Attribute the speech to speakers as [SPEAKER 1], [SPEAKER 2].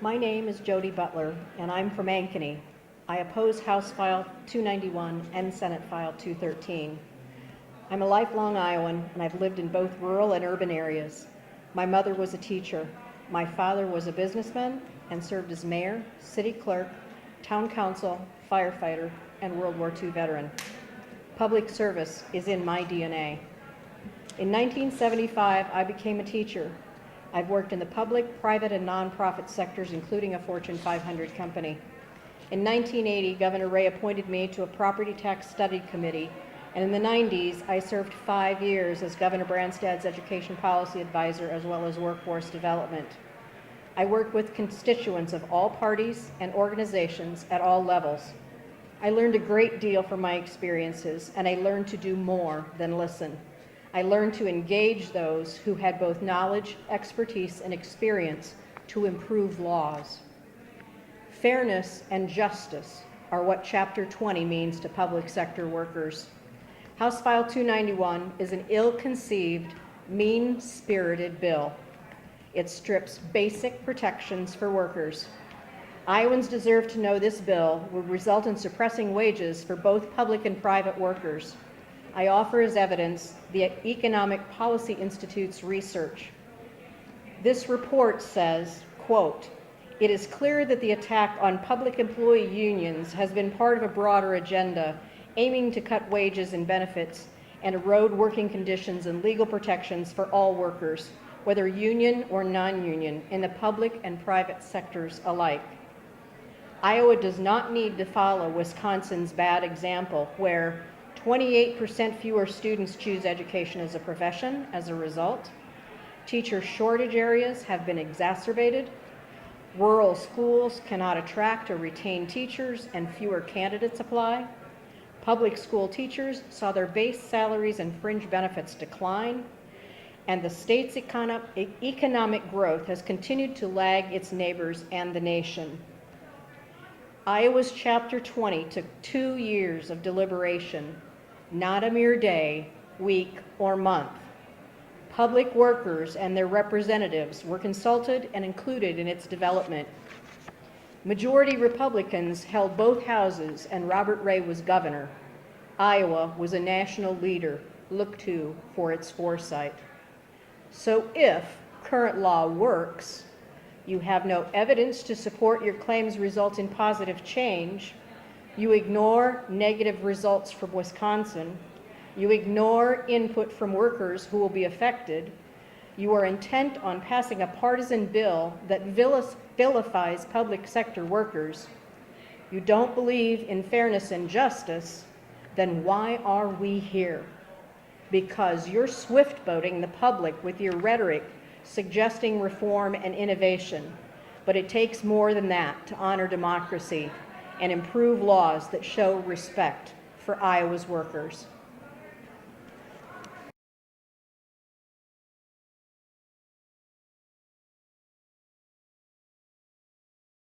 [SPEAKER 1] My name is Jodie Butler, and I'm from Ankeny. I oppose House File 291 and Senate File 213. I'm a lifelong Iowan, and I've lived in both rural and urban areas. My mother was a teacher. My father was a businessman and served as mayor, city clerk, town council, firefighter, and World War II veteran. Public service is in my DNA. In 1975, I became a teacher. I've worked in the public, private, and nonprofit sectors, including a Fortune 500 company. In 1980, Governor Ray appointed me to a property tax study committee, and in the 90s, I served 5 years as Governor Branstad's education policy advisor as well as workforce development. I worked with constituents of all parties and organizations at all levels. I learned a great deal from my experiences, and I learned to do more than listen. I learned to engage those who had both knowledge, expertise, and experience to improve laws. Fairness and justice are what Chapter 20 means to public sector workers. House File 291 is an ill-conceived, mean-spirited bill. It strips basic protections for workers. Iowans deserve to know this bill would result in suppressing wages for both public and private workers. I offer as evidence the Economic Policy Institute's research. This report says, quote, "It is clear that the attack on public employee unions has been part of a broader agenda aiming to cut wages and benefits and erode working conditions and legal protections for all workers, whether union or non-union, in the public and private sectors alike." Iowa does not need to follow Wisconsin's bad example, where 28% fewer students choose education as a profession as a result. Teacher shortage areas have been exacerbated. Rural schools cannot attract or retain teachers, and fewer candidates apply. Public school teachers saw their base salaries and fringe benefits decline, and the state's economic growth has continued to lag its neighbors and the nation. Iowa's Chapter 20 took 2 years of deliberation, not a mere day, week, or month. Public workers and their representatives were consulted and included in its development. Majority Republicans held both houses, and Robert Ray was governor. Iowa was a national leader looked to for its foresight. So if current law works, you have no evidence to support your claims result in positive change, you ignore negative results from Wisconsin, you ignore input from workers who will be affected, you are intent on passing a partisan bill that vilifies public sector workers, you don't believe in fairness and justice, then why are we here? Because you're swift-boating the public with your rhetoric suggesting reform and innovation, but it takes more than that to honor democracy and improve laws that show respect for Iowa's workers.